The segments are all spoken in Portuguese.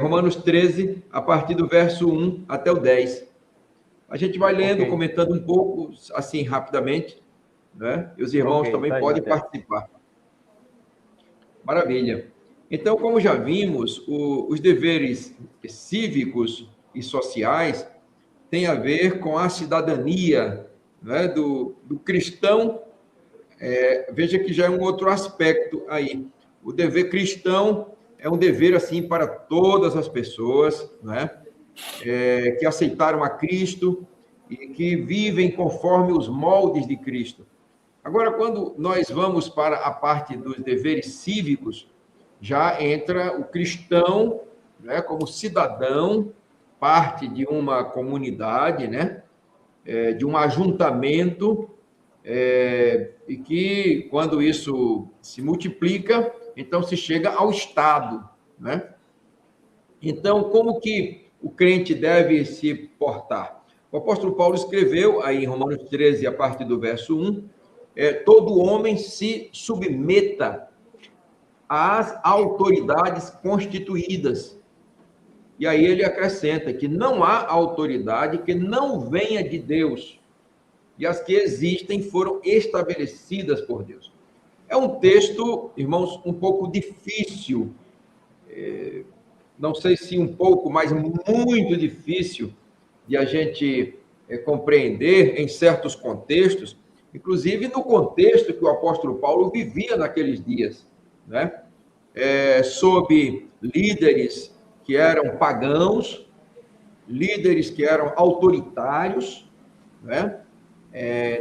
Romanos 13, a partir do verso 1 até o 10. A gente vai lendo, Ok. comentando um pouco, assim, rapidamente, né? E os irmãos Ok, também tá aí na podem tela. participar. Maravilha. Então, como já vimos, os deveres cívicos e sociais têm a ver com a cidadania, né, do cristão. Veja que já é um outro aspecto aí. O dever cristão é um dever assim para todas as pessoas, né, que aceitaram a Cristo e que vivem conforme os moldes de Cristo. Agora, quando nós vamos para a parte dos deveres cívicos, já entra o cristão, né, como cidadão, parte de uma comunidade, né, de um ajuntamento, e que, quando isso se multiplica, então se chega ao Estado, né? Então, como que o crente deve se portar? O apóstolo Paulo escreveu aí em Romanos 13, a partir do verso 1, todo homem se submeta às autoridades constituídas. E aí ele acrescenta que não há autoridade que não venha de Deus, e as que existem foram estabelecidas por Deus. É um texto, irmãos, um pouco difícil, não sei se um pouco, mas muito difícil de a gente compreender em certos contextos, inclusive no contexto que o apóstolo Paulo vivia naqueles dias, né? Sob líderes que eram pagãos, líderes que eram autoritários, né?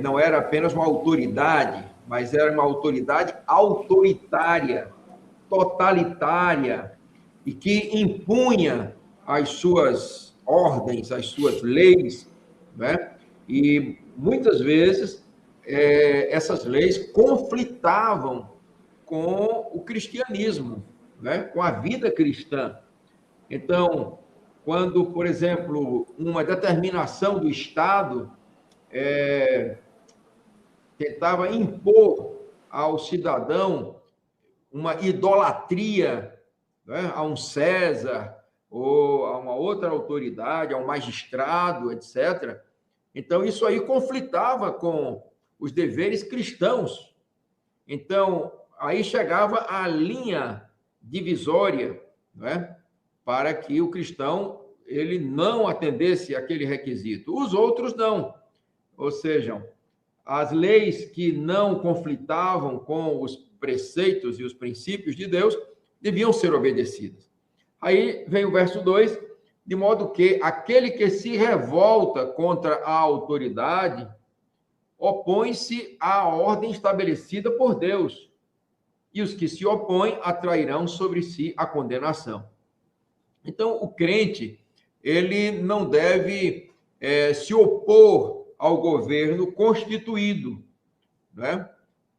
Não era apenas uma autoridade, mas era uma autoridade autoritária, totalitária, e que impunha as suas ordens, as suas leis, né? E muitas vezes essas leis conflitavam com o cristianismo, né? Com a vida cristã. Então, quando, por exemplo, uma determinação do Estado tentava impor ao cidadão uma idolatria, né, a um César ou a uma outra autoridade, a um magistrado, etc. Então, isso aí conflitava com os deveres cristãos. Então, aí chegava a linha divisória, né, para que o cristão ele não atendesse aquele requisito. Os outros não. Ou seja, as leis que não conflitavam com os preceitos e os princípios de Deus deviam ser obedecidas. Aí vem o verso 2, de modo que aquele que se revolta contra a autoridade opõe-se à ordem estabelecida por Deus, e os que se opõem atrairão sobre si a condenação. Então, o crente, ele não deve se opor ao governo constituído, né?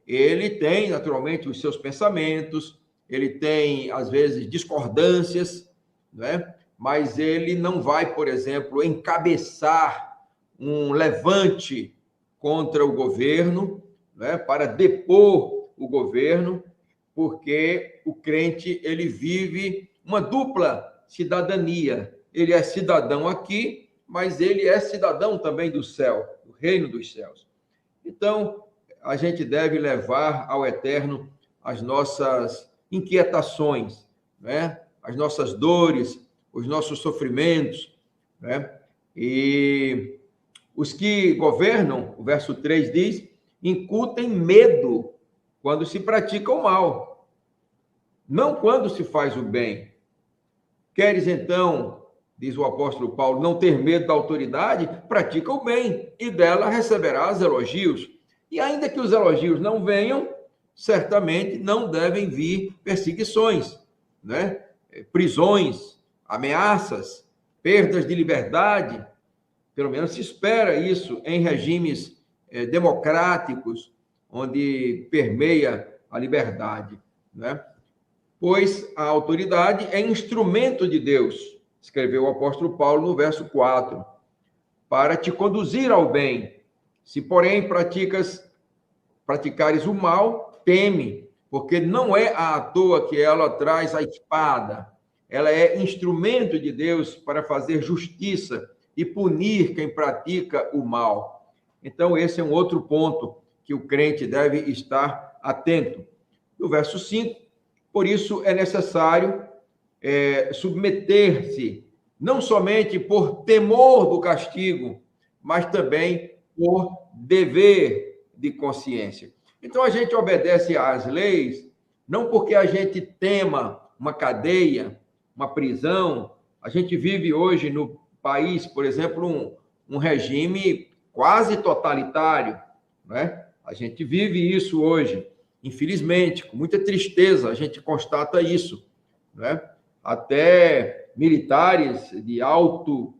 Ele tem, naturalmente, os seus pensamentos, ele tem, às vezes, discordâncias, né? Mas ele não vai, por exemplo, encabeçar um levante contra o governo, né? Para depor o governo, porque o crente, ele vive uma dupla cidadania. Ele é cidadão aqui, mas ele é cidadão também do céu, do reino dos céus. Então, a gente deve levar ao eterno as nossas inquietações, né? As nossas dores, os nossos sofrimentos, né? E os que governam, o verso 3 diz, incutem medo quando se pratica o mal, não quando se faz o bem. Queres então, diz o apóstolo Paulo, não ter medo da autoridade? Pratica o bem e dela receberás elogios. E ainda que os elogios não venham, certamente não devem vir perseguições, né? Prisões, ameaças, perdas de liberdade. Pelo menos se espera isso em regimes democráticos, onde permeia a liberdade, né? Pois a autoridade é instrumento de Deus, escreveu o apóstolo Paulo no verso 4, para te conduzir ao bem. Se, porém, praticares o mal, teme, porque não é à toa que ela traz a espada. ela é instrumento de Deus para fazer justiça e punir quem pratica o mal. Então, esse é um outro ponto que o crente deve estar atento. No verso 5, por isso é necessário submeter-se, não somente por temor do castigo, mas também por dever de consciência. Então, a gente obedece às leis, não porque a gente tema uma cadeia, uma prisão. A gente vive hoje no país, por exemplo, um regime quase totalitário, né? A gente vive isso hoje, infelizmente, com muita tristeza, a gente constata isso, né? Até militares de alto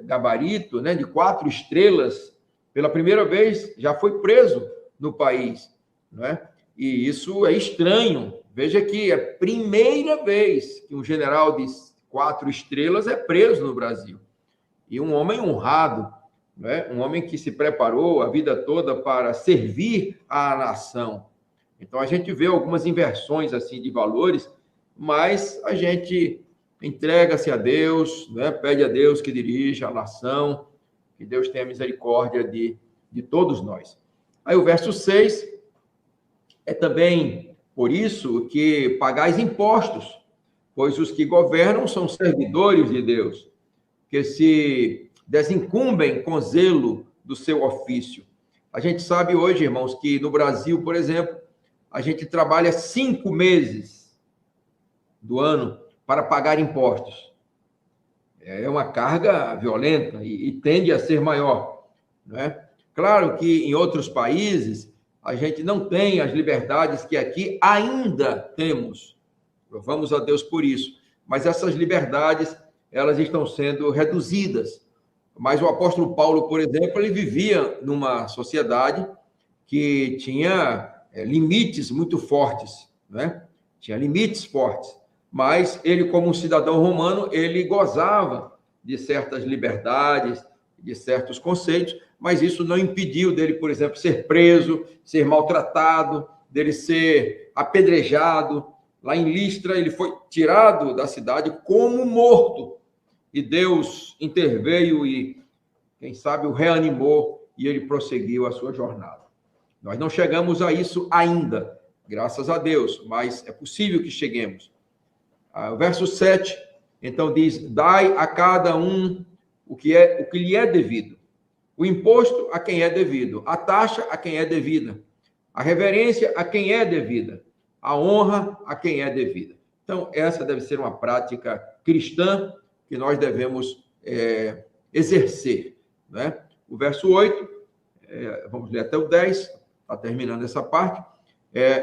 gabarito, né, de 4 estrelas, pela primeira vez já foi preso no país, né? E isso é estranho. Veja que é a primeira vez que um general de 4 estrelas é preso no Brasil. E um homem honrado, né? Um homem que se preparou a vida toda para servir à nação. Então, a gente vê algumas inversões assim de valores, mas a gente entrega-se a Deus, né? Pede a Deus que dirija a nação, que Deus tenha misericórdia de todos nós. Aí o verso 6 é também por isso que pagais impostos, pois os que governam são servidores de Deus, que se desincumbem com zelo do seu ofício. A gente sabe hoje, irmãos, que no Brasil, por exemplo, a gente trabalha 5 meses do ano para pagar impostos. É uma carga violenta e tende a ser maior, né? Claro que em outros países a gente não tem as liberdades que aqui ainda temos. Louvamos a Deus por isso. Mas essas liberdades, elas estão sendo reduzidas. Mas o apóstolo Paulo, por exemplo, ele vivia numa sociedade que tinha limites muito fortes, né? Tinha limites fortes. Mas ele, como um cidadão romano, ele gozava de certas liberdades, de certos conceitos, mas isso não impediu dele, por exemplo, ser preso, ser maltratado, dele ser apedrejado. Lá em Listra, ele foi tirado da cidade como morto. E Deus interveio e, quem sabe, o reanimou e ele prosseguiu a sua jornada. Nós não chegamos a isso ainda, graças a Deus, mas é possível que cheguemos. O verso 7, então, diz: dai a cada um o que lhe é devido. O imposto a quem é devido, a taxa a quem é devida, a reverência a quem é devida, a honra a quem é devida. Então, essa deve ser uma prática cristã que nós devemos exercer, né? O verso 8, vamos ler até o 10, está terminando essa parte.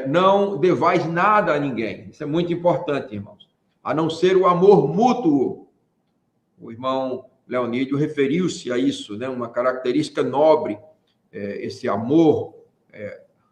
Não devais nada a ninguém. Isso é muito importante, irmãos. A não ser o amor mútuo. O irmão Leonídio referiu-se a isso, né? Uma característica nobre, esse amor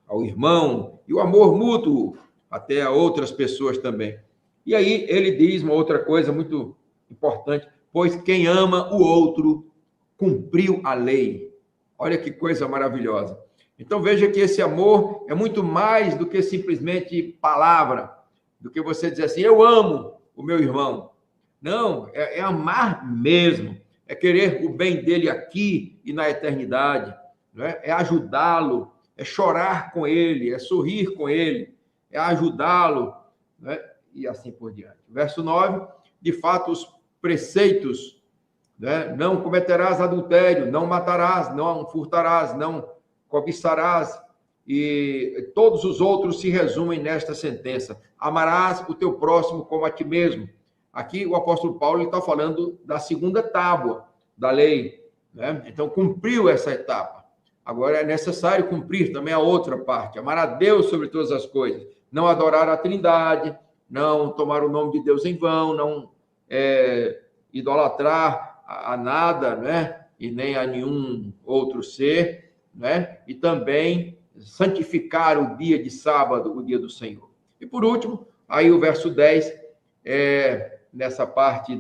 ao irmão e o amor mútuo até a outras pessoas também. E aí ele diz uma outra coisa muito importante: pois quem ama o outro cumpriu a lei. Olha que coisa maravilhosa. Então veja que esse amor é muito mais do que simplesmente palavra, do que você dizer assim: eu amo o meu irmão. Não, é amar mesmo, é querer o bem dele aqui e na eternidade, né? É ajudá-lo, é chorar com ele, é sorrir com ele, é ajudá-lo, né? E assim por diante. Verso 9, de fato, os preceitos, né? Não cometerás adultério, não matarás, não furtarás, não cobiçarás, e todos os outros se resumem nesta sentença: amarás o teu próximo como a ti mesmo. Aqui o apóstolo Paulo está falando da segunda tábua da lei, né? Então cumpriu essa etapa. Agora é necessário cumprir também a outra parte: amar a Deus sobre todas as coisas, não adorar a Trindade, não tomar o nome de Deus em vão, não idolatrar a nada, né? E nem a nenhum outro ser, né? E também santificar o dia de sábado, o dia do Senhor. E por último, aí o verso 10, nessa parte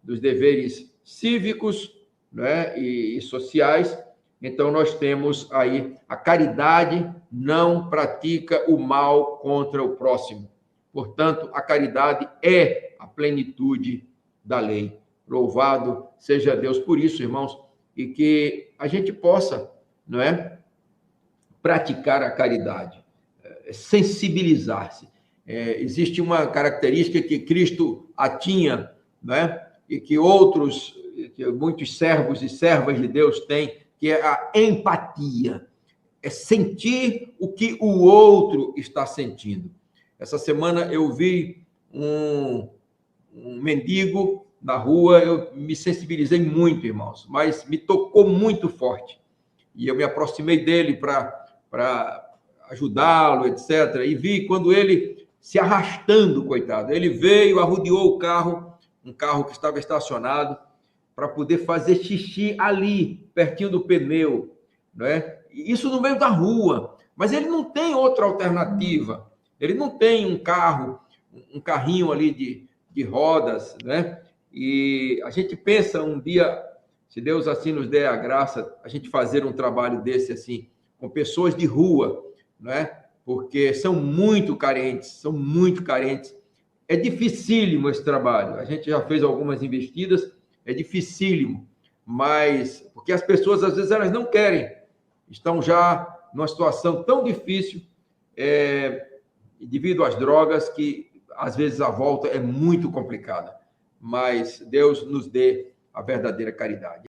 dos deveres cívicos, né? E sociais. Então, nós temos aí: a caridade não pratica o mal contra o próximo. Portanto, a caridade é a plenitude da lei. Louvado seja Deus por isso, irmãos, e que a gente possa, não é, praticar a caridade, sensibilizar-se. Existe uma característica que Cristo a tinha, né? E que outros, que muitos servos e servas de Deus têm, que é a empatia. É sentir o que o outro está sentindo. Essa semana eu vi um mendigo na rua, eu me sensibilizei muito, irmãos, mas me tocou muito forte. E eu me aproximei dele para ajudá-lo, etc. E vi quando ele se arrastando, coitado. Ele veio, arrodeou o carro, um carro que estava estacionado, para poder fazer xixi ali, pertinho do pneu, não é? Isso no meio da rua. Mas ele não tem outra alternativa. Ele não tem um carro, um carrinho ali de rodas, né? E a gente pensa um dia, se Deus assim nos der a graça, a gente fazer um trabalho desse assim, com pessoas de rua, né? Porque são muito carentes. É dificílimo esse trabalho. A gente já fez algumas investidas, é dificílimo, mas porque as pessoas às vezes elas não querem, estão já numa situação tão difícil, devido às drogas, que às vezes a volta é muito complicada. Mas Deus nos dê a verdadeira caridade.